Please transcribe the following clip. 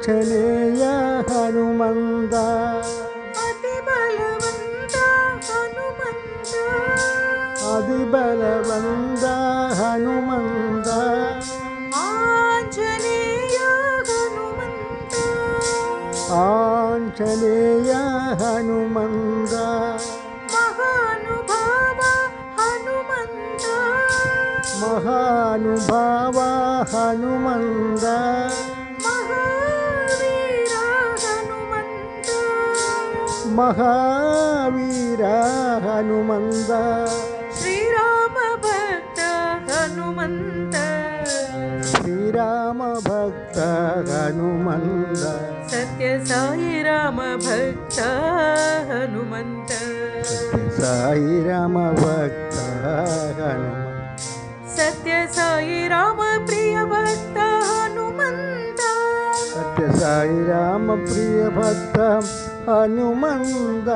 ಆಂಜನೇಯ ಹನುಮಂತ ಅತಿ ಬಲವಂತ ಹನುಮಂತ ಅತಿ ಬಲವಂತ ಹನುಮಂತ ಆಂಜನೇಯ ಹನುಮಂತ ಆಂಜನೇಯ ಹನುಮಂತ ಮಹಾನುಭಾವ ಹನುಮಂತ ಮಹಾನುಭಾವ ಹನುಮಂತ ಮಹಾವೀರ ಹನುಮಂತ ಮಹಾವೀರ ಹನುಮಂತ ಶ್ರೀರಾಮ ಭಕ್ತ ಹನುಮಂತ ಶ್ರೀರಾಮ ಭಕ್ತ ಹನುಮಂತ ಸತ್ಯ ಸಾಯಿ ರಾಮ ಭಕ್ತ ಹನುಮಂತ ಸಾಯಿ ರಾಮ ಭಕ್ತ ಹನುಮಂತ ಸತ್ಯ ಸಾಯಿ ರಾಮ ಪ್ರಿಯ ಭಕ್ತ ಹನುಮಂತ ಸತ್ಯ ಸಾಯಿ ರಾಮ ಪ್ರಿಯ ಭಕ್ತ ಹನುಮಂತ